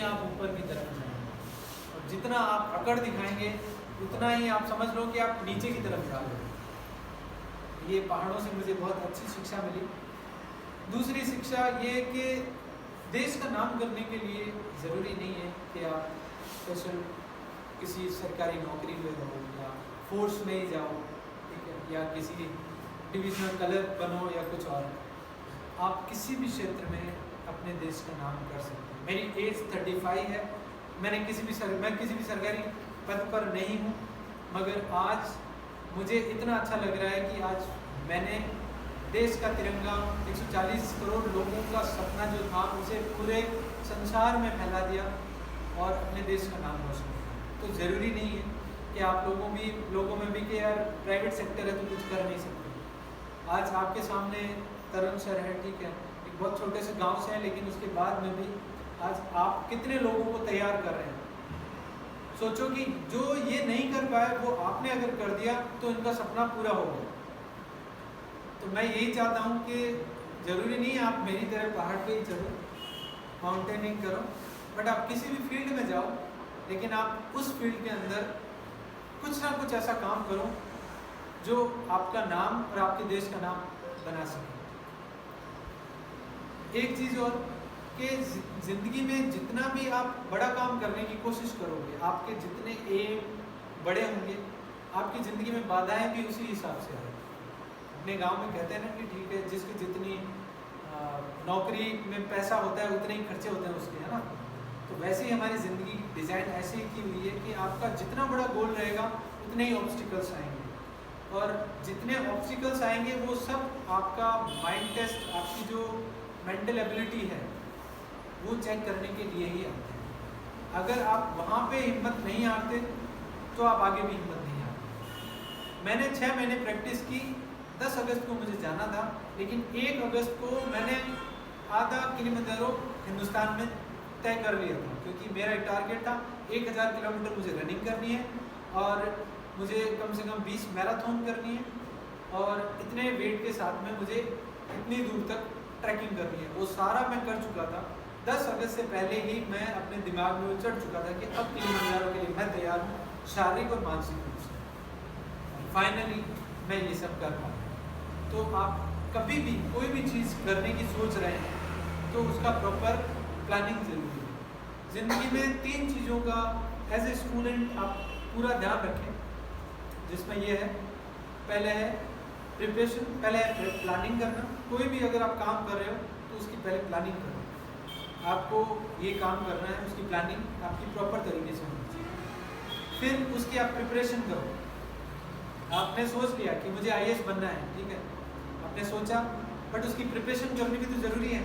आप ऊपर की तरफ जाएंगे, और जितना आप अकड़ दिखाएंगे उतना ही आप समझ लो कि आप नीचे की तरफ जा रहे हो। ये पहाड़ों से मुझे बहुत अच्छी शिक्षा मिली। दूसरी शिक्षा ये कि देश का नाम करने के लिए ज़रूरी नहीं है कि आप स्पेशल किसी सरकारी नौकरी में रहो या फोर्स में ही जाओ, ठीक है, या किसी डिविजनल कलर बनो या कुछ और। आप किसी भी क्षेत्र में अपने देश का नाम कर सकते हैं। मेरी एज 35 है, मैं किसी भी सरकारी पद पर नहीं हूँ, मगर आज मुझे इतना अच्छा लग रहा है कि आज मैंने देश का तिरंगा 140 करोड़ लोगों का सपना जो था उसे पूरे संसार में फैला दिया और अपने देश का नाम रोशन किया। तो ज़रूरी नहीं है कि आप लोगों में भी कि यार प्राइवेट सेक्टर है तो कुछ कर नहीं सकते। आज आपके सामने तरुण सर है, ठीक है, एक बहुत छोटे से गांव से है, लेकिन उसके बाद में भी आज आप कितने लोगों को तैयार कर रहे हैं। सोचो कि जो ये नहीं कर पाए वो आपने अगर कर दिया तो इनका सपना पूरा हो गया। तो मैं यही चाहता हूँ कि ज़रूरी नहीं है आप मेरी तरह पहाड़ पे ही चलो, माउंटेनिंग करो, बट आप किसी भी फील्ड में जाओ, लेकिन आप उस फील्ड के अंदर कुछ ना कुछ ऐसा काम करो जो आपका नाम और आपके देश का नाम बना सके। एक चीज़ और कि ज़िंदगी में जितना भी आप बड़ा काम करने की कोशिश करोगे, आपके जितने एम बड़े होंगे, आपकी ज़िंदगी में बाधाएं भी उसी हिसाब से आएंगी। अपने गांव में कहते हैं ना कि ठीक है, जिसकी जितनी नौकरी में पैसा होता है उतने ही खर्चे होते हैं उसके, है ना। तो वैसे ही हमारी ज़िंदगी डिज़ाइन ऐसे ही की हुई है कि आपका जितना बड़ा गोल रहेगा उतने ही ऑब्स्टिकल्स आएंगे, और जितने ऑब्स्टिकल्स आएंगे वो सब आपका माइंड टेस्ट, आपकी जो मेंटल एबिलिटी है वो चेक करने के लिए ही आते हैं। अगर आप वहाँ पे हिम्मत नहीं आते तो आप आगे भी हिम्मत नहीं आते। मैंने 6 महीने प्रैक्टिस की। 10 अगस्त को मुझे जाना था, लेकिन 1 अगस्त को मैंने आधा किलोमीटर हिंदुस्तान में तय कर लिया था, क्योंकि मेरा एक टारगेट था 1000 किलोमीटर मुझे रनिंग करनी है और मुझे कम से कम 20 मैराथन करनी है, और इतने वेट के साथ में मुझे इतनी दूर तक ट्रैकिंग करनी है। वो सारा मैं कर चुका था। 10 अगस्त से पहले ही मैं अपने दिमाग में चढ़ चुका था कि अब किलिमंजारो के लिए मैं तैयार हूँ, शारीरिक और मानसिक रूप से। फाइनली मैं ये सब कर पाया। तो आप कभी भी कोई भी चीज़ करने की सोच रहे हैं तो उसका प्रॉपर प्लानिंग जरूरी है। ज़िंदगी में 3 चीज़ों का एज ए स्टूडेंट आप पूरा ध्यान रखें, जिसमें ये है, पहले है प्रिपरेशन, पहले है प्लानिंग करना। कोई भी अगर आप काम कर रहे हो तो उसकी पहले प्लानिंग करो। आपको ये काम करना है, उसकी प्लानिंग आपकी प्रॉपर तरीके से होनी चाहिए। फिर उसकी आप प्रिपरेशन करो। आपने सोच लिया कि मुझे IAS बनना है, ठीक है, आपने सोचा, बट उसकी प्रिपरेशन करनी भी तो ज़रूरी है।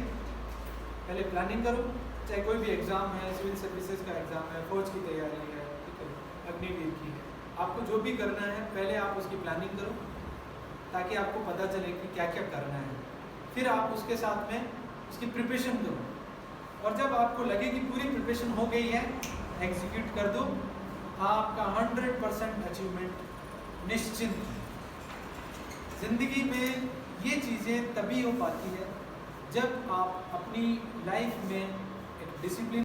पहले प्लानिंग करो, चाहे कोई भी एग्ज़ाम है, सिविल सर्विसेज का एग्ज़ाम है, फौज की तैयारी है, ठीक है, अग्निवीर की है, आपको जो भी करना है पहले आप उसकी प्लानिंग करो, ताकि आपको पता चले कि क्या क्या करना है। फिर आप उसके साथ में उसकी प्रिपरेशन करो, और जब आपको लगे कि पूरी प्रिपरेशन हो गई है, एग्जीक्यूट कर दो। आपका 100% अचीवमेंट निश्चित। ज़िंदगी में ये चीज़ें तभी हो पाती है जब आप अपनी लाइफ में एक डिसिप्लिन